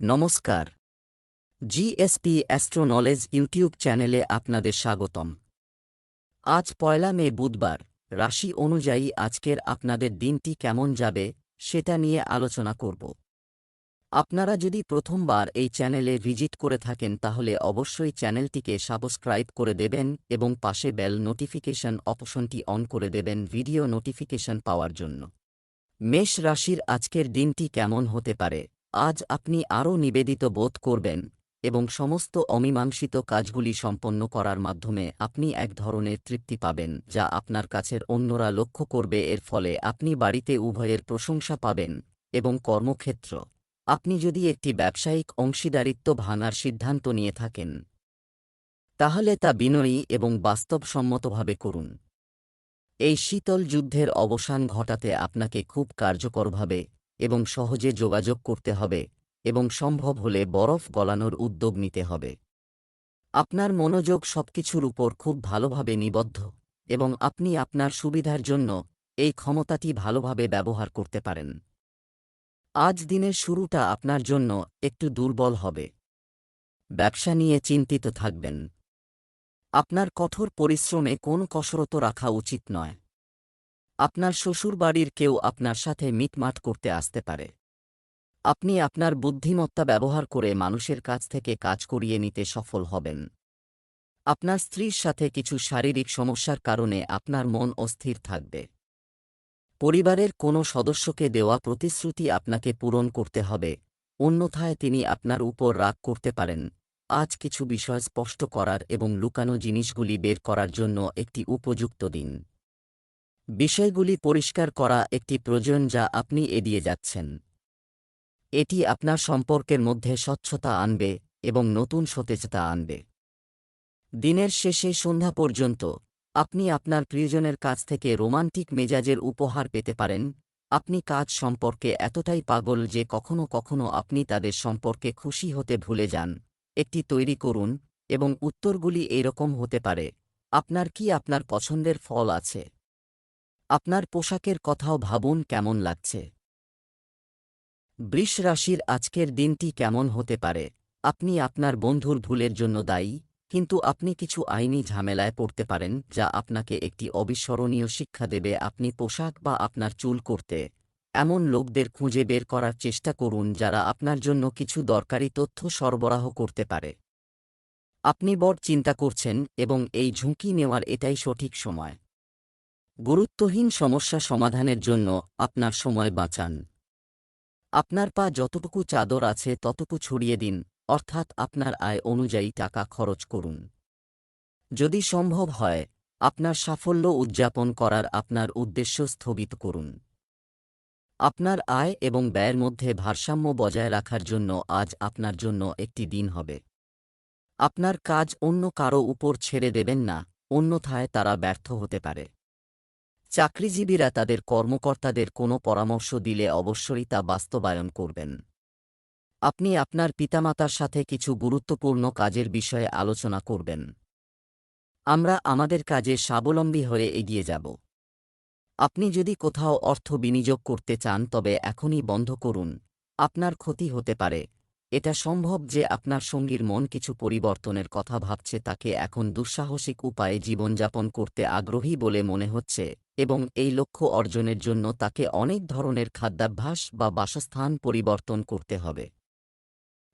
নমস্কার। GSP astro knowledge YouTube চ্যানেলে আপনাদের স্বাগতম। আজ ১লা মে বুধবার। রাশি অনুযায়ী আজকের আপনাদের দিনটি কেমন যাবে সেটা নিয়ে আলোচনা করব। আপনারা যদি প্রথমবার এই চ্যানেলে ভিজিট করে থাকেন তাহলে অবশ্যই চ্যানেলটিকে সাবস্ক্রাইব করে দেবেন এবং পাশে বেল নোটিফিকেশন অপশনটি অন করে দেবেন ভিডিও নোটিফিকেশন পাওয়ার জন্য। মেষ রাশির আজকের দিনটি কেমন হতে পারে? আজ আপনি আরও নিবেদিত বোধ করবেন এবং সমস্ত অমীমাংসিত কাজগুলি সম্পন্ন করার মাধ্যমে আপনি এক ধরনের তৃপ্তি পাবেন যা আপনার কাছের অন্যরা লক্ষ্য করবে। এর ফলে আপনি বাড়িতে উভয়ের প্রশংসা পাবেন এবং কর্মক্ষেত্র আপনি যদি একটি ব্যবসায়িক অংশীদারিত্ব ভাঙার সিদ্ধান্ত নিয়ে থাকেন তাহলে তা বিনয়ী এবং বাস্তবসম্মতভাবে করুন। এই শীতল যুদ্ধের অবসান ঘটাতে আপনাকে খুব কার্যকরভাবে এবং সহজে যোগাযোগ করতে হবে এবং সম্ভব হলে বরফ গলানোর উদ্যোগ নিতে হবে। আপনার মনোযোগ সবকিছুর উপর খুব ভালোভাবে নিবদ্ধ এবং আপনি আপনার সুবিধার জন্য এই ক্ষমতাটি ভালোভাবে ব্যবহার করতে পারেন। আজ দিনের শুরুটা আপনার জন্য একটু দুর্বল হবে। ব্যবসা নিয়ে চিন্তিত থাকবেন। আপনার কঠোর পরিশ্রমে কোনো কসরত রাখা উচিত নয়। আপনার শ্বশুরবাড়ির কেউ আপনার সাথে মিটমাট করতে আসতে পারে। আপনি আপনার বুদ্ধিমত্তা ব্যবহার করে মানুষের কাছ থেকে কাজ করিয়ে নিতে সফল হবেন। আপনার স্ত্রীর সাথে কিছু শারীরিক সমস্যার কারণে আপনার মন অস্থির থাকবে। পরিবারের কোনো সদস্যকে দেওয়া প্রতিশ্রুতি আপনাকে পূরণ করতে হবে, অন্যথায় তিনি আপনার উপর রাগ করতে পারেন। আজ কিছু বিষয় স্পষ্ট করার এবং লুকানো জিনিসগুলি বের করার জন্য একটি উপযুক্ত দিন। বিষয়গুলি পরিষ্কার করা একটি প্রয়োজন যা আপনি এড়িয়ে যাচ্ছেন। এটি আপনার সম্পর্কের মধ্যে স্বচ্ছতা আনবে এবং নতুন সতেজতা আনবে। দিনের শেষে সন্ধ্যা পর্যন্ত আপনি আপনার প্রিয়জনের কাছ থেকে রোমান্টিক মেজাজের উপহার পেতে পারেন। আপনি কাজ সম্পর্কে এতটাই পাগল যে কখনো কখনো আপনি তাদের সম্পর্কে খুশি হতে ভুলে যান। একটি তৈরি করুন এবং উত্তরগুলি এইরকম হতে পারে: আপনার কি আপনার পছন্দের ফল আছে? আপনার পোশাকের কথাও ভাবুন কেমন লাগছে। বৃষ রাশির আজকের দিনটি কেমন হতে পারে? আপনি আপনার বন্ধুর ভুলের জন্য দায়ী, কিন্তু আপনি কিছু আইনি ঝামেলায় পড়তে পারেন যা আপনাকে একটি অবিস্মরণীয় শিক্ষা দেবে। আপনি পোশাক বা আপনার চুল করতে এমন লোকদের খুঁজে বের করার চেষ্টা করুন যারা আপনার জন্য কিছু দরকারি তথ্য সরবরাহ করতে পারে। আপনি বড় চিন্তা করছেন এবং এই ঝুঁকি নেওয়ার এটাই সঠিক সময়। গুরুত্বহীন সমস্যা সমাধানের জন্য আপনার সময় বাঁচান। আপনার পা যতটুকু চাদর আছে ততটুকু ছড়িয়ে দিন, অর্থাৎ আপনার আয় অনুযায়ী টাকা খরচ করুন। যদি সম্ভব হয়, আপনার সাফল্য উদযাপন করার আপনার উদ্দেশ্য স্থগিত করুন। আপনার আয় এবং ব্যয়ের মধ্যে ভারসাম্য বজায় রাখার জন্য আজ আপনার জন্য একটি দিন হবে। আপনার কাজ অন্য কারও উপর ছেড়ে দেবেন না, অন্যথায় তারা ব্যর্থ হতে পারে। চাকরিজীবীরা তাদের কর্মকর্তাদের কোনো পরামর্শ দিলে অবশ্যই তা বাস্তবায়ন করবেন। আপনি আপনার পিতামাতার সাথে কিছু গুরুত্বপূর্ণ কাজের বিষয়ে আলোচনা করবেন। আমরা আমাদের কাজে স্বাবলম্বী হয়ে এগিয়ে যাব। আপনি যদি কোথাও অর্থ বিনিয়োগ করতে চান তবে এখনই বন্ধ করুন, আপনার ক্ষতি হতে পারে। এটা সম্ভব যে আপনার সঙ্গীর মন কিছু পরিবর্তনের কথা ভাবছে, তাকে এখন দুঃসাহসিক উপায়ে জীবনযাপন করতে আগ্রহী বলে মনে হচ্ছে এবং এই লক্ষ্য অর্জনের জন্য তাকে অনেক ধরনের খাদ্যাভ্যাস বা বাসস্থান পরিবর্তন করতে হবে।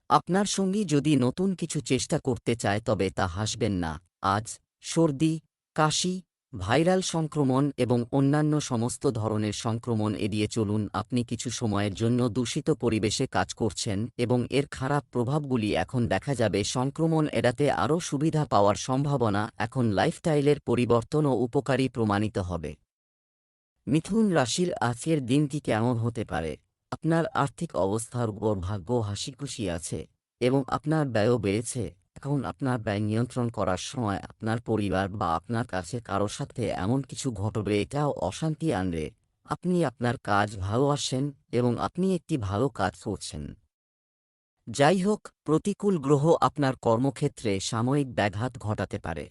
আপনার সঙ্গী যদি নতুন কিছু চেষ্টা করতে চায় তবে তা হাসবেন না। আজ সর্দি, কাশি, ভাইরাল সংক্রমণ এবং অন্যান্য সমস্ত ধরনের সংক্রমণ এড়িয়ে চলুন। আপনি কিছু সময়ের জন্য দূষিত পরিবেশে কাজ করছেন এবং এর খারাপ প্রভাবগুলি এখন দেখা যাবে। সংক্রমণ এড়াতে আরও সুবিধা পাওয়ার সম্ভাবনা এখন লাইফস্টাইলের পরিবর্তনও উপকারী প্রমাণিত হবে। মিথুন রাশির আজকের দিনটি কেমন হতে পারে? আপনার আর্থিক অবস্থার উপর ভাগ্য হাসিখুশি আছে এবং আপনার ব্যয়ও বেড়েছে। এখন আপনার ব্যয় নিয়ন্ত্রণ করার সময় আপনার পরিবার বা আপনার কাছে কারো সাথে এমন কিছু ঘটবে এটাও অশান্তি আনবে। আপনি আপনার কাজ ভালোবাসেন এবং আপনি একটি ভালো কাজ করছেন। যাই হোক, প্রতিকূল গ্রহ আপনার কর্মক্ষেত্রে সাময়িক ব্যাঘাত ঘটাতে পারে।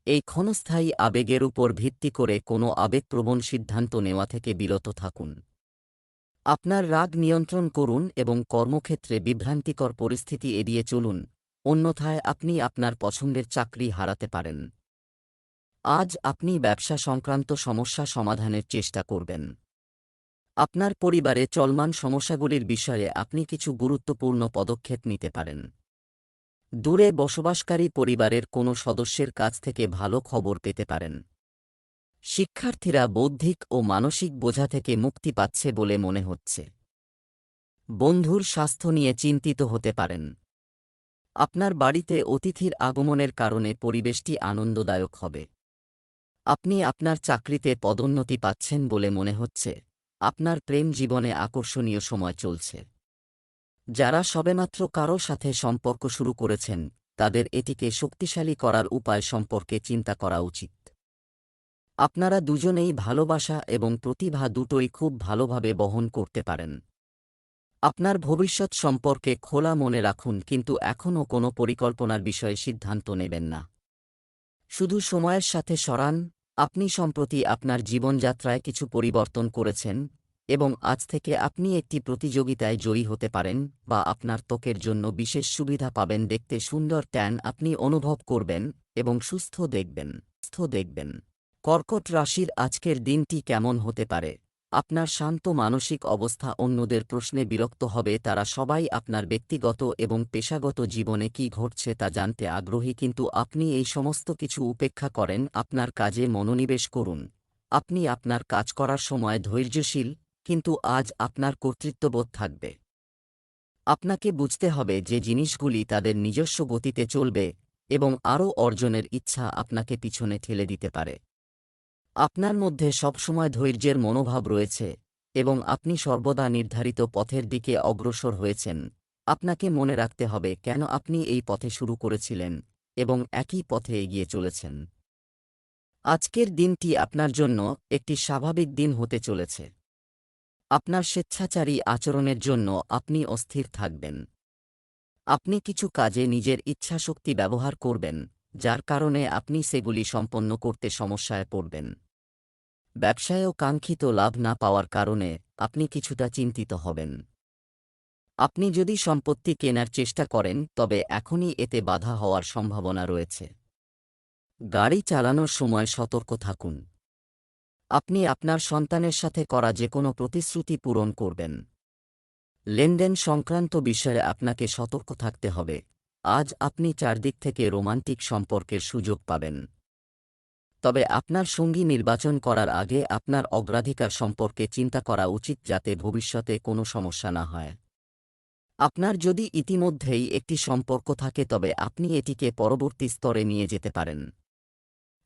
এই ক্ষণস্থায়ী আবেগের উপর ভিত্তি করে কোনো আবেগপ্রবণ সিদ্ধান্ত নেওয়া থেকে বিরত থাকুন। আপনার রাগ নিয়ন্ত্রণ করুন এবং কর্মক্ষেত্রে বিভ্রান্তিকর পরিস্থিতি এড়িয়ে চলুন, অন্যথায় আপনি আপনার পছন্দের চাকরি হারাতে পারেন। আজ আপনি ব্যবসা সংক্রান্ত সমস্যা সমাধানের চেষ্টা করবেন। আপনার পরিবারে চলমান সমস্যাগুলির বিষয়ে আপনি কিছু গুরুত্বপূর্ণ পদক্ষেপ নিতে পারেন। দূরে বসবাসকারী পরিবারের কোনো সদস্যের কাছ থেকে ভালো খবর পেতে পারেন। শিক্ষার্থীরা বৌদ্ধিক ও মানসিক বোঝা থেকে মুক্তি পাচ্ছে বলে মনে হচ্ছে। বন্ধুর স্বাস্থ্য নিয়ে চিন্তিত হতে পারেন। আপনার বাড়িতে অতিথির আগমনের কারণে পরিবেশটি আনন্দদায়ক হবে। আপনি আপনার চাকরিতে পদোন্নতি পাচ্ছেন বলে মনে হচ্ছে। আপনার প্রেম জীবনে আকর্ষণীয় সময় চলছে। যারা সবেমাত্র কারো সাথে সম্পর্ক শুরু করেছেন, তাদের এটিকে শক্তিশালী করার উপায় সম্পর্কে চিন্তা করা উচিত। আপনারা দুজনেই ভালোবাসা এবং প্রতিভা দুটোই খুব ভালোভাবে বহন করতে পারেন। আপনার ভবিষ্যৎ সম্পর্কে খোলা মনে রাখুন, কিন্তু এখনও কোনো পরিকল্পনার বিষয়ে সিদ্ধান্ত নেবেন না। শুধু সময়ের সাথে সরান। আপনি সম্প্রতি আপনার জীবনযাত্রায় কিছু পরিবর্তন করেছেন এবং আজ থেকে আপনি একটি প্রতিযোগিতায় জয়ী হতে পারেন বা আপনার ত্বকের জন্য বিশেষ সুবিধা পাবেন। দেখতে সুন্দর ট্যান আপনি অনুভব করবেন এবং সুস্থ দেখবেন। কর্কট রাশির আজকের দিনটি কেমন হতে পারে? আপনার শান্ত মানসিক অবস্থা অন্যদের প্রশ্নে বিরক্ত হবে। তারা সবাই আপনার ব্যক্তিগত এবং পেশাগত জীবনে কী ঘটছে তা জানতে আগ্রহী, কিন্তু আপনি এই সমস্ত কিছু উপেক্ষা করেন। আপনার কাজে মনোনিবেশ করুন। আপনি আপনার কাজ করার সময় ধৈর্যশীল, কিন্তু আজ আপনার কর্তৃত্ববোধ থাকবে। আপনাকে বুঝতে হবে যে জিনিসগুলি তাদের নিজস্ব গতিতে চলবে এবং আরও অর্জনের ইচ্ছা আপনাকে পিছনে ঠেলে দিতে পারে। আপনার মধ্যে সবসময় ধৈর্যের মনোভাব রয়েছে এবং আপনি সর্বদা নির্ধারিত পথের দিকে অগ্রসর হয়েছেন। আপনাকে মনে রাখতে হবে কেন আপনি এই পথে শুরু করেছিলেন এবং একই পথে এগিয়ে চলেছেন। আজকের দিনটি আপনার জন্য একটি স্বাভাবিক দিন হতে চলেছে। আপনার স্বেচ্ছাচারী আচরণের জন্য আপনি অস্থির থাকবেন। আপনি কিছু কাজে নিজের ইচ্ছাশক্তি ব্যবহার করবেন, যার কারণে আপনি সেগুলি সম্পন্ন করতে সমস্যায় পড়বেন। ব্যবসায়েও কাঙ্ক্ষিত লাভ না পাওয়ার কারণে আপনি কিছুটা চিন্তিত হবেন। আপনি যদি সম্পত্তি কেনার চেষ্টা করেন, তবে এখনই এতে বাধা হওয়ার সম্ভাবনা রয়েছে। গাড়ি চালানোর সময় সতর্ক থাকুন। আপনি আপনার সন্তানের সাথে করা যেকোনো প্রতিশ্রুতি পূরণ করবেন। লেনদেন সংক্রান্ত বিষয়ে আপনাকে সতর্ক থাকতে হবে। আজ আপনি চারদিক থেকে রোমান্টিক সম্পর্কের সুযোগ পাবেন। তবে আপনার সঙ্গী নির্বাচন করার আগে আপনার অগ্রাধিকার সম্পর্কে চিন্তা করা উচিত, যাতে ভবিষ্যতে কোনো সমস্যা না হয়। আপনার যদি ইতিমধ্যেই একটি সম্পর্ক থাকে, তবে আপনি এটিকে পরবর্তী স্তরে নিয়ে যেতে পারেন।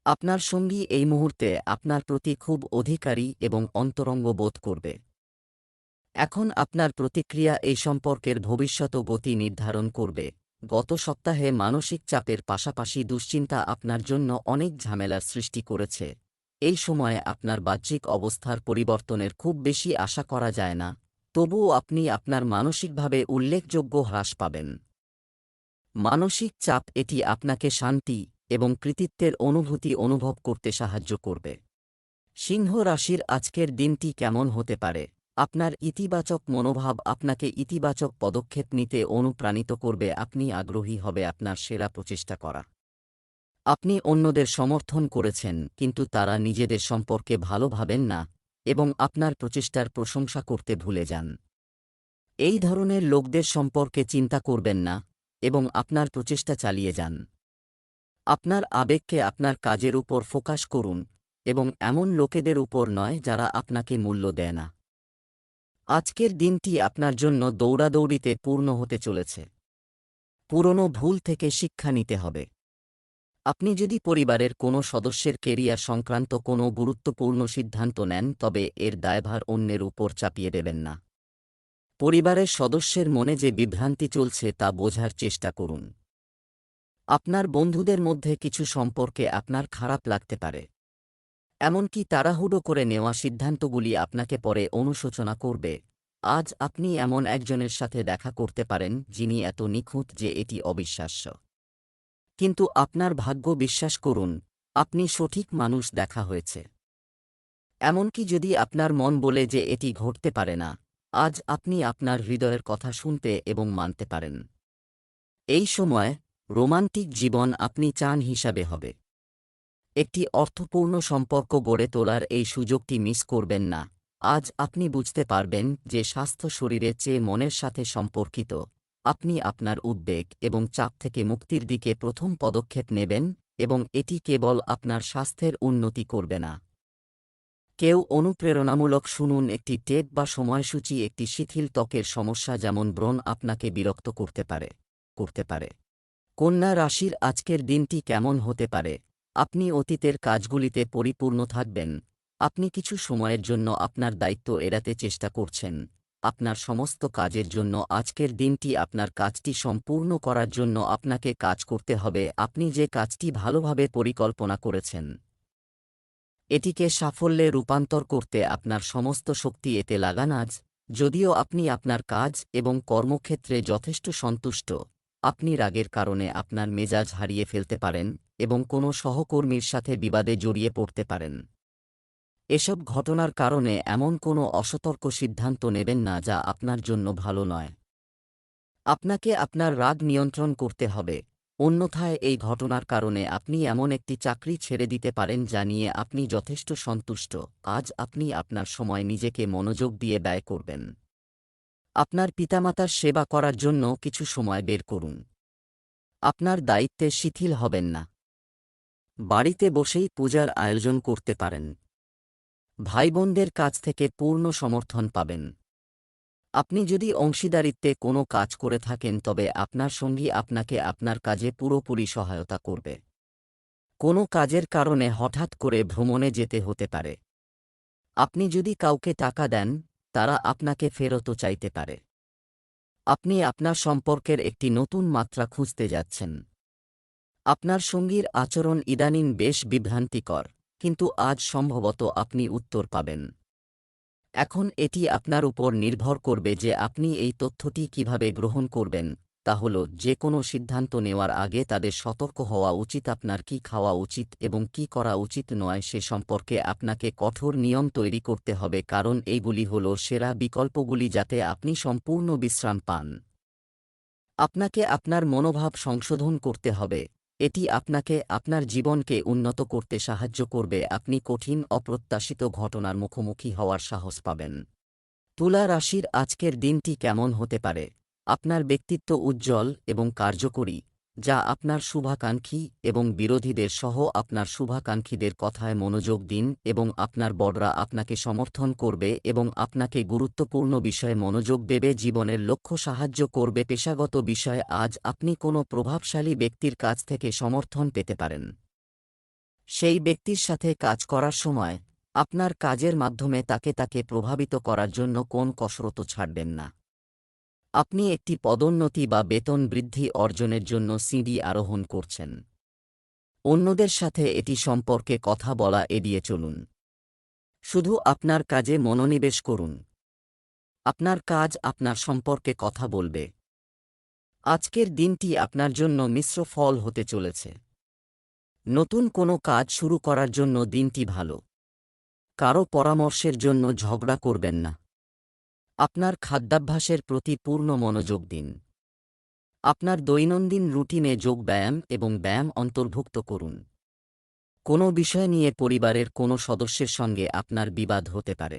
আপনার সঙ্গী এই মুহূর্তে আপনার প্রতি খুব অধিকারী এবং অন্তরঙ্গ বোধ করবে। এখন আপনার প্রতিক্রিয়া এই সম্পর্কের ভবিষ্যৎ গতি নির্ধারণ করবে। গত সপ্তাহে মানসিক চাপের পাশাপাশি দুশ্চিন্তা আপনার জন্য অনেক ঝামেলার সৃষ্টি করেছে। এই সময়ে আপনার বাহ্যিক অবস্থার পরিবর্তনের খুব বেশি আশা করা যায় না, তবুও আপনি আপনার মানসিকভাবে উল্লেখযোগ্য হ্রাস পাবেন। মানসিক চাপ এটি আপনাকে শান্তি এবং কৃতিত্বের অনুভূতি অনুভব করতে সাহায্য করবে। সিংহ রাশির আজকের দিনটি কেমন হতে পারে? আপনার ইতিবাচক মনোভাব আপনাকে ইতিবাচক পদক্ষেপ নিতে অনুপ্রাণিত করবে। আপনি আগ্রহী হবে আপনার সেরা প্রচেষ্টা করা। আপনি অন্যদের সমর্থন করেছেন, কিন্তু তারা নিজেদের সম্পর্কে ভালো ভাবেন না এবং আপনার প্রচেষ্টার প্রশংসা করতে ভুলে যান। এই ধরনের লোকদের সম্পর্কে চিন্তা করবেন না এবং আপনার প্রচেষ্টা চালিয়ে যান। আপনার আবেগকে আপনার কাজের উপর ফোকাস করুন এবং এমন লোকেদের উপর নয় যারা আপনাকে মূল্য দেয় না। আজকের দিনটি আপনার জন্য দৌড়াদৌড়িতে পূর্ণ হতে চলেছে। পুরনো ভুল থেকে শিক্ষা নিতে হবে। আপনি যদি পরিবারের কোনো সদস্যের কেরিয়ার সংক্রান্ত কোনো গুরুত্বপূর্ণ সিদ্ধান্ত নেন, তবে এর দায়ভার অন্যের উপর চাপিয়ে দেবেন না। পরিবারের সদস্যের মনে যে বিভ্রান্তি চলছে তা বোঝার চেষ্টা করুন। আপনার বন্ধুদের মধ্যে কিছু সম্পর্কে আপনার খারাপ লাগতে পারে। এমনকি তাড়াহুড়ো করে নেওয়া সিদ্ধান্তগুলি আপনাকে পরে অনুশোচনা করবে। আজ আপনি এমন একজনের সাথে দেখা করতে পারেন যিনি এত নিখুঁত যে এটি অবিশ্বাস্য। কিন্তু আপনার ভাগ্য, বিশ্বাস করুন, আপনি সঠিক মানুষ দেখা হয়েছে। এমনকি যদি আপনার মন বলে যে এটি ঘটতে পারে না, আজ আপনি আপনার হৃদয়ের কথা শুনতে এবং মানতে পারেন। এই সময় রোমান্টিক জীবন আপনি চান হিসাবে হবে। একটি অর্থপূর্ণ সম্পর্ক গড়ে তোলার এই সুযোগটি মিস করবেন না। আজ আপনি বুঝতে পারবেন যে স্বাস্থ্য শরীরের চেয়ে মনের সাথে সম্পর্কিত। আপনি আপনার উদ্বেগ এবং চাপ থেকে মুক্তির দিকে প্রথম পদক্ষেপ নেবেন, এবং এটি কেবল আপনার স্বাস্থ্যের উন্নতি করবে না। কেউ অনুপ্রেরণামূলক শুনুন। একটি টেপ বা সময়সূচি একটি শিথিল ত্বকের সমস্যা যেমন ব্রণ আপনাকে বিরক্ত করতে পারে। কন্যা রাশির আজকের দিনটি কেমন হতে পারে? আপনি অতীতের কাজগুলিতে পরিপূর্ণ থাকবেন। আপনি কিছু সময়ের জন্য আপনার দায়িত্ব এড়াতে চেষ্টা করছেন। আপনার সমস্ত কাজের জন্য আজকের দিনটি আপনার কাজটি সম্পূর্ণ করার জন্য আপনাকে কাজ করতে হবে। আপনি যে কাজটি ভালোভাবে পরিকল্পনা করেছেন, এটিকে সাফল্যে রূপান্তর করতে আপনার সমস্ত শক্তি এতে লাগান আজ। যদিও আপনি আপনার কাজ এবং কর্মক্ষেত্রে যথেষ্ট সন্তুষ্ট, আপনি রাগের কারণে আপনার মেজাজ হারিয়ে ফেলতে পারেন এবং কোনো সহকর্মীর সাথে বিবাদে জড়িয়ে পড়তে পারেন। এসব ঘটনার কারণে এমন কোনো অসতর্ক সিদ্ধান্ত নেবেন না যা আপনার জন্য ভালো নয়। আপনাকে আপনার রাগ নিয়ন্ত্রণ করতে হবে, অন্যথায় এই ঘটনার কারণে আপনি এমন একটি চাকরি ছেড়ে দিতে পারেন যা নিয়ে আপনি যথেষ্ট সন্তুষ্ট। আজ আপনি আপনার সময় নিজেকে মনোযোগ দিয়ে ব্যয় করবেন। আপনার পিতামাতার সেবা করার জন্য কিছু সময় বের করুন। আপনার দায়িত্বে শিথিল হবেন না। বাড়িতে বসেই পূজার আয়োজন করতে পারেন। ভাইবোনদের কাছ থেকে পূর্ণ সমর্থন পাবেন। আপনি যদি অংশীদারিত্বে কোনো কাজ করে থাকেন তবে আপনার সঙ্গী আপনাকে আপনার কাজে পুরোপুরি সহায়তা করবে। কোনো কাজের কারণে হঠাৎ করে ভ্রমণে যেতে হতে পারে। আপনি যদি কাউকে টাকা দেন, তারা আপনাকে ফেরতও চাইতে পারে। আপনি আপনার সম্পর্কের একটি নতুন মাত্রা খুঁজতে যাচ্ছেন। আপনার সঙ্গীর আচরণ ইদানিং বেশ বিভ্রান্তিকর, কিন্তু আজ সম্ভবত আপনি উত্তর পাবেন। এখন এটি আপনার উপর নির্ভর করবে যে আপনি এই তথ্যটি কিভাবে গ্রহণ করবেন। তা হল, যে কোনো সিদ্ধান্ত নেওয়ার আগে তাদের সতর্ক হওয়া উচিত। আপনার কি খাওয়া উচিত এবং কি করা উচিত নয় সে সম্পর্কে আপনাকে কঠোর নিয়ম তৈরি করতে হবে, কারণ এইগুলি হল সেরা বিকল্পগুলি যাতে আপনি সম্পূর্ণ বিশ্রাম পান। আপনাকে আপনার মনোভাব সংশোধন করতে হবে। এটি আপনাকে আপনার জীবনকে উন্নত করতে সাহায্য করবে। আপনি কঠিন অপ্রত্যাশিত ঘটনার মুখোমুখি হওয়ার সাহস পাবেন। তুলা রাশির আজকের দিনটি কেমন হতে পারে? আপনার ব্যক্তিত্ব উজ্জ্বল এবং কার্যকরী, যা আপনার শুভাকাঙ্ক্ষী এবং বিরোধীদের সহ আপনার শুভাকাঙ্ক্ষীদের কথায় মনোযোগ দিন এবং আপনার বড়রা আপনাকে সমর্থন করবে এবং আপনাকে গুরুত্বপূর্ণ বিষয়ে মনোযোগ দেবে। জীবনের লক্ষ্য সাহায্য করবে। পেশাগত বিষয়ে আজ আপনি কোনো প্রভাবশালী ব্যক্তির কাছ থেকে সমর্থন পেতে পারেন। সেই ব্যক্তির সাথে কাজ করার সময় আপনার কাজের মাধ্যমে তাকে প্রভাবিত করার জন্য কোন কসরতও ছাড়বেন না। আপনি একটি পদোন্নতি বা বেতন বৃদ্ধি অর্জনের জন্য সিঁড়ি আরোহণ করছেন। অন্যদের সাথে এটি সম্পর্কে কথা বলা এড়িয়ে চলুন। শুধু আপনার কাজে মনোনিবেশ করুন। আপনার কাজ আপনার সম্পর্কে কথা বলবে। আজকের দিনটি আপনার জন্য মিশ্র ফল হতে চলেছে। নতুন কোনো কাজ শুরু করার জন্য দিনটি ভালো। কারো পরামর্শের জন্য ঝগড়া করবেন না। আপনার খাদ্যাভ্যাসের প্রতি পূর্ণ মনোযোগ দিন। আপনার দৈনন্দিন রুটিনে যোগ ব্যায়াম এবং ব্যায়াম অন্তর্ভুক্ত করুন। কোনো বিষয় নিয়ে পরিবারের কোনো সদস্যের সঙ্গে আপনার বিবাদ হতে পারে।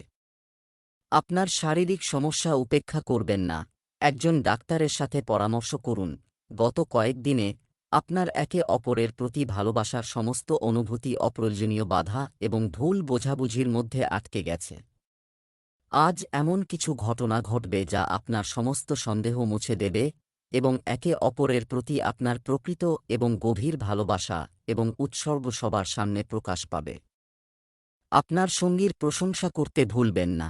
আপনার শারীরিক সমস্যা উপেক্ষা করবেন না। একজন ডাক্তারের সাথে পরামর্শ করুন। গত কয়েকদিনে আপনার একে অপরের প্রতি ভালোবাসার সমস্ত অনুভূতি অপ্রয়োজনীয় বাধা এবং ভুল বোঝাবুঝির মধ্যে আটকে গেছে। আজ এমন কিছু ঘটনা ঘটবে যা আপনার সমস্ত সন্দেহ মুছে দেবে এবং একে অপরের প্রতি আপনার প্রকৃত এবং গভীর ভালোবাসা এবং উৎসর্গ সবার সামনে প্রকাশ পাবে। আপনার সঙ্গীর প্রশংসা করতে ভুলবেন না।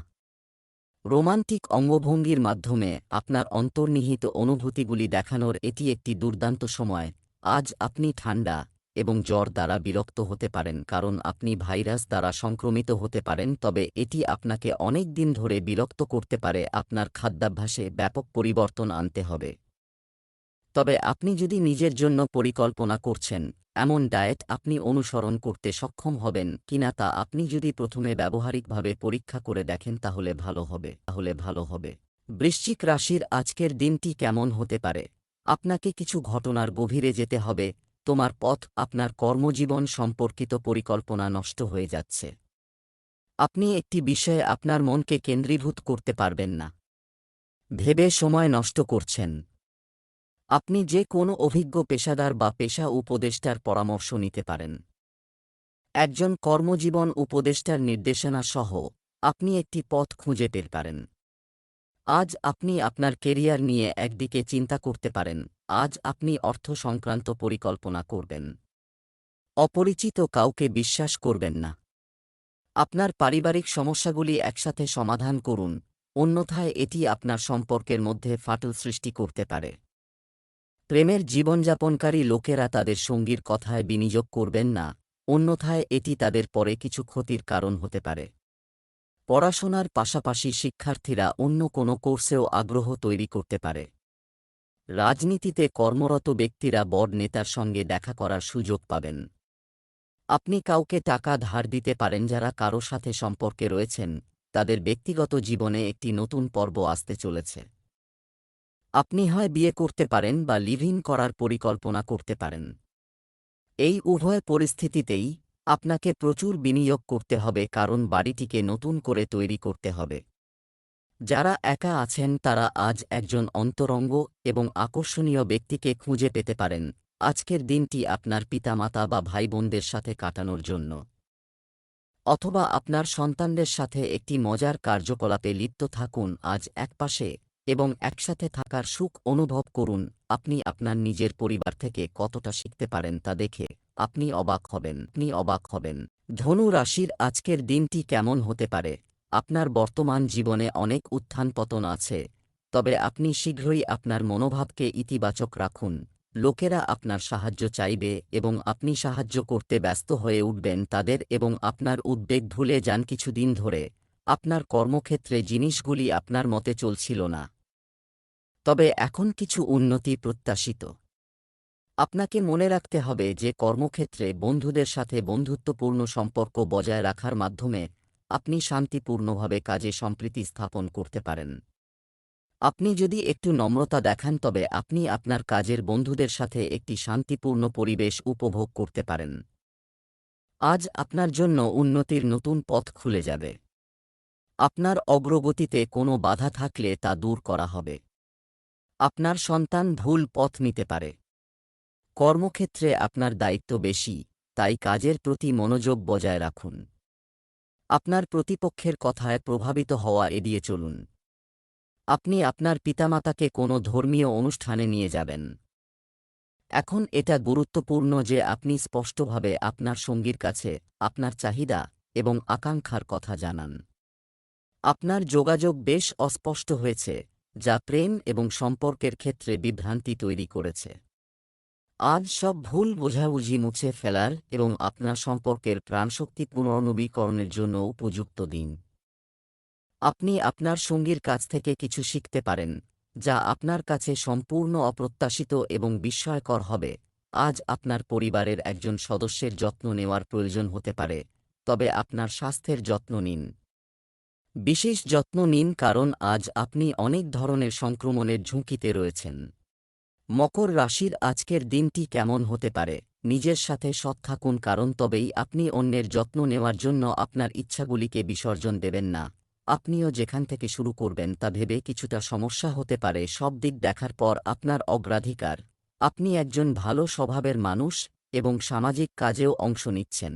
রোমান্টিক অঙ্গভঙ্গির মাধ্যমে আপনার অন্তর্নিহিত অনুভূতিগুলি দেখানোর এটি একটি দুর্দান্ত সময়। আজ আপনি ঠান্ডা এবং জ্বর দ্বারা বিরক্ত হতে পারেন কারণ আপনি ভাইরাস দ্বারা সংক্রমিত হতে পারেন, তবে এটি আপনাকে অনেক দিন ধরে বিরক্ত করতে পারে। আপনার খাদ্যাভ্যাসে ব্যাপক পরিবর্তন আনতে হবে। তবে আপনি যদি নিজের জন্য পরিকল্পনা করছেন, এমন ডায়েট আপনি অনুসরণ করতে সক্ষম হবেন কিনা তা আপনি যদি প্রথমে ব্যবহারিকভাবে পরীক্ষা করে দেখেন তাহলে ভালো হবে। বৃশ্চিক রাশির আজকের দিনটি কেমন হতে পারে? আপনাকে কিছু ঘটনার গভীরে যেতে হবে। তোমার পথ, আপনার কর্মজীবন সম্পর্কিত পরিকল্পনা নষ্ট হয়ে যাচ্ছে। আপনি একটি বিষয়ে আপনার মনকে কেন্দ্রীভূত করতে পারবেন না। ভেবে সময় নষ্ট করছেন। আপনি যে কোনো অভিজ্ঞ পেশাদার বা পেশা উপদেষ্টার পরামর্শ নিতে পারেন। একজন কর্মজীবন উপদেষ্টার নির্দেশনা সহ আপনি একটি পথ খুঁজে পেতে পারেন। আজ আপনি আপনার কেরিয়ার নিয়ে একদিকে চিন্তা করতে পারেন। আজ আপনি অর্থ সংক্রান্ত পরিকল্পনা করবেন। অপরিচিত কাউকে বিশ্বাস করবেন না। আপনার পারিবারিক সমস্যাগুলি একসাথে সমাধান করুন, অন্যথায় এটি আপনার সম্পর্কের মধ্যে ফাটল সৃষ্টি করতে পারে। প্রেমের জীবনযাপনকারী লোকেরা তাদের সঙ্গীর কথায় বিনিয়োগ করবেন না, অন্যথায় এটি তাদের পরে কিছু ক্ষতির কারণ হতে পারে। পড়াশোনার পাশাপাশি শিক্ষার্থীরা অন্য কোনো কোর্সেও আগ্রহ তৈরি করতে পারে। রাজনীতিতে কর্মরত ব্যক্তিরা বড় নেতার সঙ্গে দেখা করার সুযোগ পাবেন। আপনি কাউকে টাকা ধার দিতে পারেন যারা কারো সাথে সম্পর্কে রয়েছেন, তাদের ব্যক্তিগত জীবনে একটি নতুন পর্ব আসতে চলেছে। আপনি হয় বিয়ে করতে পারেন বা লিভ ইন করার পরিকল্পনা করতে পারেন। এই উভয় পরিস্থিতিতেই আপনাকে প্রচুর বিনিয়োগ করতে হবে, কারণ বাড়িটিকে নতুন করে তৈরি করতে হবে। যারা একা আছেন তারা আজ একজন অন্তরঙ্গ এবং আকর্ষণীয় ব্যক্তিকে খুঁজে পেতে পারেন। আজকের দিনটি আপনার পিতামাতা বা ভাইবোনদের সাথে কাটানোর জন্য, অথবা আপনার সন্তানদের সাথে একটি মজার কার্যকলাপে লিপ্ত থাকুন। আজ একপাশে এবং একসাথে থাকার সুখ অনুভব করুন। আপনি আপনার নিজের পরিবার থেকে কতটা শিখতে পারেন তা দেখে আপনি অবাক হবেন। ধনু রাশির আজকের দিনটি কেমন হতে পারে? আপনার বর্তমান জীবনে অনেক উত্থান পতন আছে, তবে আপনি শীঘ্রই আপনার মনোভাবকে ইতিবাচক রাখুন। লোকেরা আপনার সাহায্য চাইবে এবং আপনি সাহায্য করতে ব্যস্ত হয়ে উঠবেন তাদের, এবং আপনার উদ্বেগ ভুলে যান। কিছুদিন ধরে আপনার কর্মক্ষেত্রে জিনিসগুলি আপনার মতে চলছিল না, তবে এখন কিছু উন্নতি প্রত্যাশিত। আপনাকে মনে রাখতে হবে যে কর্মক্ষেত্রে বন্ধুদের সাথে বন্ধুত্বপূর্ণ সম্পর্ক বজায় রাখার মাধ্যমে আপনি শান্তিপূর্ণভাবে কাজে সম্প্রীতি স্থাপন করতে পারেন। আপনি যদি একটু নম্রতা দেখান তবে আপনি আপনার কাজের বন্ধুদের সাথে একটি শান্তিপূর্ণ পরিবেশ উপভোগ করতে পারেন। আজ আপনার জন্য উন্নতির নতুন পথ খুলে যাবে। আপনার অগ্রগতিতে কোনো বাধা থাকলে তা দূর করা হবে। আপনার সন্তান ভুল পথ নিতে পারে। কর্মক্ষেত্রে আপনার দায়িত্ব বেশি, তাই কাজের প্রতি মনোযোগ বজায় রাখুন। আপনার প্রতিপক্ষের কথায় প্রভাবিত হওয়া এড়িয়ে চলুন। আপনি আপনার পিতামাতাকে কোনো ধর্মীয় অনুষ্ঠানে নিয়ে যাবেন। এখন এটা গুরুত্বপূর্ণ যে আপনি স্পষ্টভাবে আপনার সঙ্গীর কাছে আপনার চাহিদা এবং আকাঙ্ক্ষার কথা জানান। আপনার যোগাযোগ বেশ অস্পষ্ট হয়েছে, যা প্রেম এবং সম্পর্কের ক্ষেত্রে বিভ্রান্তি তৈরি করেছে। আজ সব ভুল বোঝাবুঝি মুছে ফেলার এবং আপনার সম্পর্কের প্রাণশক্তি পুনর্নবীকরণের জন্য উপযুক্ত দিন। আপনি আপনার সঙ্গীর কাছ থেকে কিছু শিখতে পারেন, যা আপনার কাছে সম্পূর্ণ অপ্রত্যাশিত এবং বিস্ময়কর হবে। আজ আপনার পরিবারের একজন সদস্যের যত্ন নেওয়ার প্রয়োজন হতে পারে, তবে আপনার স্বাস্থ্যের যত্ন নিন। বিশেষ যত্ন নিন, কারণ আজ আপনি অনেক ধরনের সংক্রমণের ঝুঁকিতে রয়েছেন। মকর রাশির আজকের দিনটি কেমন হতে পারে? নিজের সাথে সৎ থাকুন, কারণ তবেই আপনি অন্যের যত্ন নেওয়ার জন্য আপনার ইচ্ছাগুলিকে বিসর্জন দেবেন না। আপনিও যেখান থেকে শুরু করবেন তা ভেবে কিছুটা সমস্যা হতে পারে। সব দিক দেখার পর আপনার অগ্রাধিকার, আপনি একজন ভালো স্বভাবের মানুষ এবং সামাজিক কাজেও অংশ নিচ্ছেন।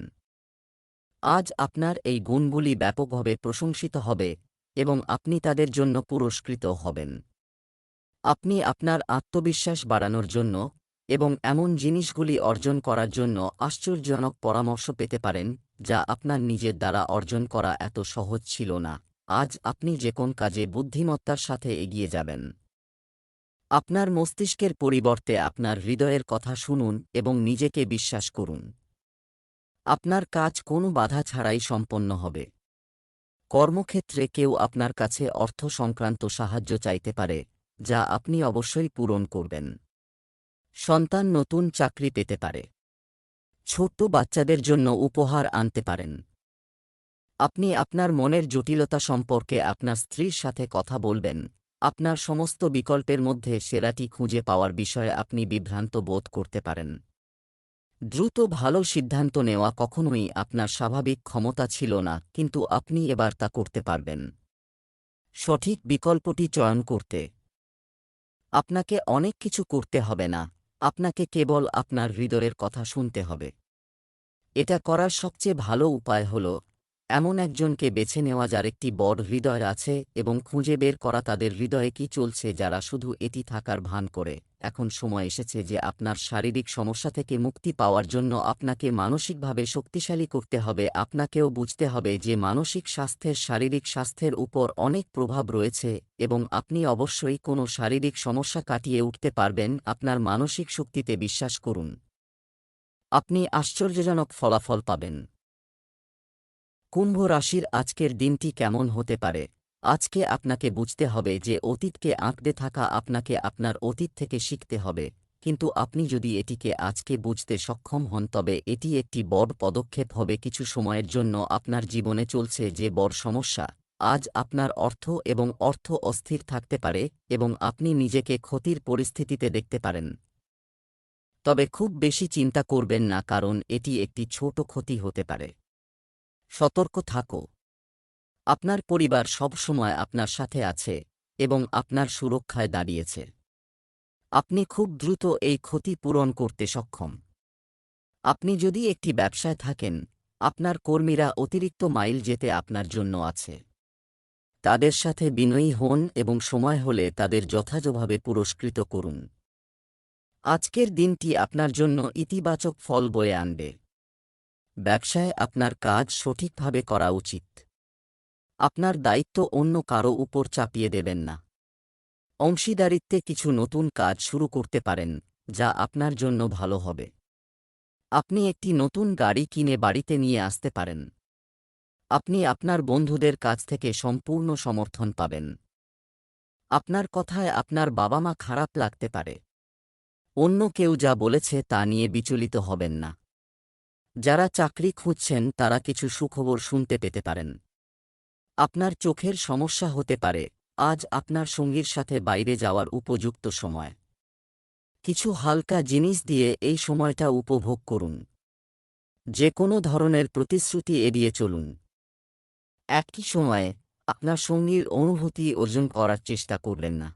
আজ আপনার এই গুণগুলি ব্যাপকভাবে প্রশংসিত হবে এবং আপনি তাদের জন্য পুরস্কৃত হবেন। আপনি আপনার আত্মবিশ্বাস বাড়ানোর জন্য এবং এমন জিনিসগুলি অর্জন করার জন্য আশ্চর্যজনক পরামর্শ পেতে পারেন, যা আপনার নিজের দ্বারা অর্জন করা এত সহজ ছিল না। আজ আপনি যে কোন কাজে বুদ্ধিমত্তার সাথে এগিয়ে যাবেন। আপনার মস্তিষ্কের পরিবর্তে আপনার হৃদয়ের কথা শুনুন এবং নিজেকে বিশ্বাস করুন। আপনার কাজ কোনো বাধা ছাড়াই সম্পন্ন হবে। কর্মক্ষেত্রে কেউ আপনার কাছে অর্থ সংক্রান্ত সাহায্য চাইতে পারে, যা আপনি অবশ্যই পূরণ করবেন। সন্তান নতুন চাকরি পেতে পারে। ছোট্ট বাচ্চাদের জন্য উপহার আনতে পারেন। আপনি আপনার মনের জটিলতা সম্পর্কে আপনার স্ত্রীর সাথে কথা বলবেন। আপনার সমস্ত বিকল্পের মধ্যে সেরাটি খুঁজে পাওয়ার বিষয়ে আপনি বিভ্রান্ত বোধ করতে পারেন। দ্রুত ভালো সিদ্ধান্ত নেওয়া কখনোই আপনার স্বাভাবিক ক্ষমতা ছিল না, কিন্তু আপনি এবার তা করতে পারবেন। সঠিক বিকল্পটি চয়ন করতে আপনাকে অনেক কিছু করতে হবে না, আপনাকে কেবল আপনার হৃদয়ের কথা শুনতে হবে। এটা করার সবচেয়ে ভালো উপায় হল এমন একজনকে বেছে নেওয়া যার একটি বড় হৃদয় আছে এবং খুঁজে বের করা তাদের হৃদয়ে কি চলছে যারা শুধু এটি থাকার ভান করে। এখন সময় এসেছে যে আপনার শারীরিক সমস্যা থেকে মুক্তি পাওয়ার জন্য আপনাকে মানসিকভাবে শক্তিশালী করতে হবে। আপনাকেও বুঝতে হবে যে মানসিক স্বাস্থ্যের শারীরিক স্বাস্থ্যের উপর অনেক প্রভাব রয়েছে এবং আপনি অবশ্যই কোনো শারীরিক সমস্যা কাটিয়ে উঠতে পারবেন। আপনার মানসিক শক্তিতে বিশ্বাস করুন, আপনি আশ্চর্যজনক ফলাফল পাবেন। কুম্ভ রাশির আজকের দিনটি কেমন হতে পারে? আজকে আপনাকে বুঝতে হবে যে অতীতকে আঁকড়ে থাকা আপনাকে আপনার অতীত থেকে শিখতে হবে, কিন্তু আপনি যদি এটিকে আজকে বুঝতে সক্ষম হন তবে এটি একটি বড় পদক্ষেপ হবে। কিছু সময়ের জন্য আপনার জীবনে চলছে যে বড় সমস্যা, আজ আপনার অর্থ অস্থির থাকতে পারে এবং আপনি নিজেকে ক্ষতির পরিস্থিতিতে দেখতে পারেন। তবে খুব বেশি চিন্তা করবেন না, কারণ এটি একটি ছোট ক্ষতি হতে পারে। সতর্ক থাকো, আপনার পরিবার সব সময় আপনার সাথে আছে এবং আপনার সুরক্ষায় দাঁড়িয়েছে। আপনি খুব দ্রুত এই ক্ষতি পূরণ করতে সক্ষম। আপনি যদি একটি ব্যবসায় থাকেন, আপনার কর্মীরা অতিরিক্ত মাইল যেতে আপনার জন্য আছে। তাদের সাথে বিনয়ী হন এবং সময় হলে তাদের যথাযথভাবে পুরস্কৃত করুন। আজকের দিনটি আপনার জন্য ইতিবাচক ফল বয়ে আনবে। ব্যবসায় আপনার কাজ সঠিকভাবে করা উচিত। আপনার দায়িত্ব অন্য কারো উপর চাপিয়ে দেবেন না। অংশীদারিত্বে কিছু নতুন কাজ শুরু করতে পারেন, যা আপনার জন্য ভালো হবে। আপনি একটি নতুন গাড়ি কিনে বাড়িতে নিয়ে আসতে পারেন। আপনি আপনার বন্ধুদের কাছ থেকে সম্পূর্ণ সমর্থন পাবেন। আপনার কথায় আপনার বাবা মা খারাপ লাগতে পারে। অন্য কেউ যা বলেছে তা নিয়ে বিচলিত হবেন না। যারা চাকরি খুঁজছেন তারা কিছু সুখবর শুনতে পেতে পারেন। আপনার চোখের সমস্যা হতে পারে, আজ আপনার সঙ্গীর সাথে বাইরে যাওয়ার উপযুক্ত সময়। কিছু হালকা জিনিস দিয়ে এই সময়টা উপভোগ করুন। যে কোনো ধরনের প্রতিশ্রুতি এড়িয়ে চলুন। একই সময়ে আপনার সঙ্গীর অনুভূতি অর্জন করার চেষ্টা করবেন না।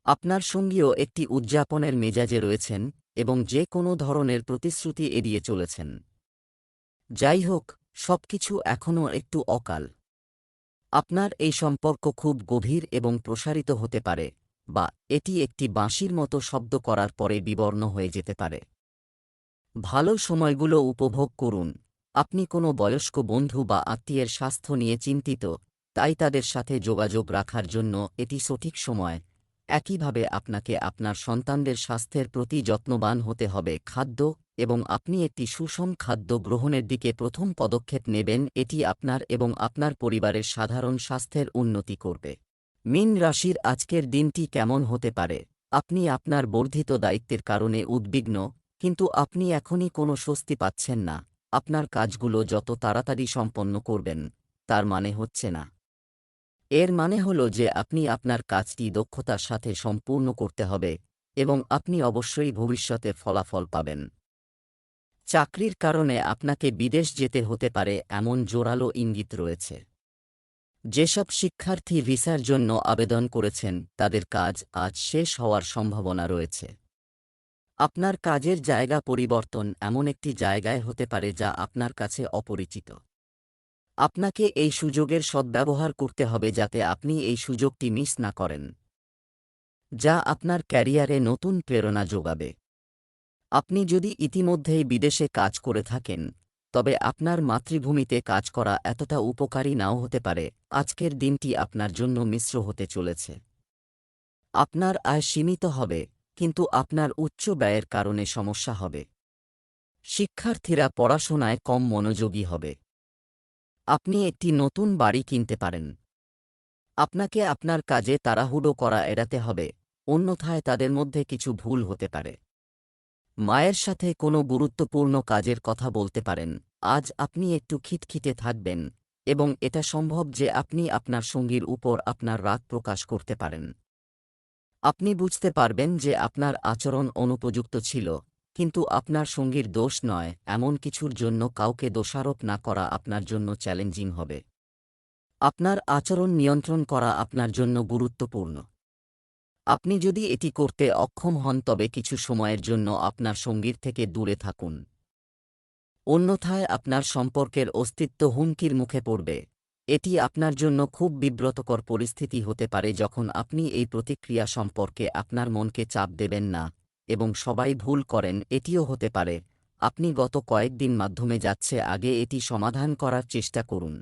আপনার সঙ্গীও একটি উদযাপনের মেজাজে রয়েছেন এবং যে কোনো ধরনের প্রতিশ্রুতি এড়িয়ে চলেছেন। যাই হোক, সবকিছু এখনও একটু অকাল। আপনার এই সম্পর্ক খুব গভীর এবং প্রসারিত হতে পারে, বা এটি একটি বাঁশির মতো শব্দ করার পরে বিবর্ণ হয়ে যেতে পারে। ভালো সময়গুলো উপভোগ করুন। আপনি কোনো বয়স্ক বন্ধু বা আত্মীয়ের স্বাস্থ্য নিয়ে চিন্তিত, তাই তাদের সাথে যোগাযোগ রাখার জন্য এটি সঠিক সময়। একইভাবে আপনাকে আপনার সন্তানদের স্বাস্থ্যের প্রতি যত্নবান হতে হবে। খাদ্য এবং আপনি একটি সুষম খাদ্য গ্রহণের দিকে প্রথম পদক্ষেপ নেবেন, এটি আপনার এবং আপনার পরিবারের সাধারণ স্বাস্থ্যের উন্নতি করবে। মীন রাশির আজকের দিনটি কেমন হতে পারে? আপনি আপনার বর্ধিত দায়িত্বের কারণে উদ্বিগ্ন, কিন্তু আপনি এখনই কোনো স্বস্তি পাচ্ছেন না। আপনার কাজগুলো যত তাড়াতাড়ি সম্পন্ন করবেন, তার মানে হচ্ছে না। এর মানে হল যে আপনি আপনার কাজটি দক্ষতার সাথে সম্পূর্ণ করতে হবে এবং আপনি অবশ্যই ভবিষ্যতে ফলাফল পাবেন। চাকরির কারণে আপনাকে বিদেশ যেতে হতে পারে এমন জোরালো ইঙ্গিত রয়েছে। যেসব শিক্ষার্থী ভিসার জন্য আবেদন করেছেন তাদের কাজ আজ শেষ হওয়ার সম্ভাবনা রয়েছে। আপনার কাজের জায়গা পরিবর্তন এমন একটি জায়গায় হতে পারে যা আপনার কাছে অপরিচিত। আপনাকে এই সুযোগের সদ্ব্যবহার করতে হবে যাতে আপনি এই সুযোগটি মিস না করেন, যা আপনার ক্যারিয়ারে নতুন প্রেরণা যোগাবে। আপনি যদি ইতিমধ্যেই বিদেশে কাজ করে থাকেন, তবে আপনার মাতৃভূমিতে কাজ করা এতটা উপকারী নাও হতে পারে। আজকের দিনটি আপনার জন্য মিশ্র হতে চলেছে। আপনার আয় সীমিত হবে, কিন্তু আপনার উচ্চ ব্যয়ের কারণে সমস্যা হবে। শিক্ষার্থীরা পড়াশোনায় কম মনোযোগী হবে। আপনি একটি নতুন বাড়ি কিনতে পারেন। আপনাকে আপনার কাজে তাড়াহুড়ো করা এড়াতে হবে, অন্যথায় তাদের মধ্যে কিছু ভুল হতে পারে। মায়ের সাথে কোনো গুরুত্বপূর্ণ কাজের কথা বলতে পারেন। আজ আপনি একটু খিটখিটে থাকবেন এবং এটা সম্ভব যে আপনি আপনার সঙ্গীর উপর আপনার রাগ প্রকাশ করতে পারেন। আপনি বুঝতে পারবেন যে আপনার আচরণ অনুপযুক্ত ছিল, কিন্তু আপনার সঙ্গীর দোষ নয়। এমন কিছুর জন্য কাউকে দোষারোপ না করা আপনার জন্য চ্যালেঞ্জিং হবে। আপনার আচরণ নিয়ন্ত্রণ করা আপনার জন্য গুরুত্বপূর্ণ। আপনি যদি এটি করতে অক্ষম হন তবে কিছু সময়ের জন্য আপনার সঙ্গীর থেকে দূরে থাকুন। অন্যথায় আপনার সম্পর্কের অস্তিত্ব হুমকির মুখে পড়বে। এটি আপনার জন্য খুব বিব্রতকর পরিস্থিতি হতে পারে যখন আপনি এই প্রতিক্রিয়া সম্পর্কে আপনার মনকে চাপ দেবেন না, এবং সবাই ভুল করেন। এটিও হতে পারে আপনি গত কয়েকদিন মাধ্যমে যাচ্ছে আগে এটি সমাধান করার চেষ্টা করুন।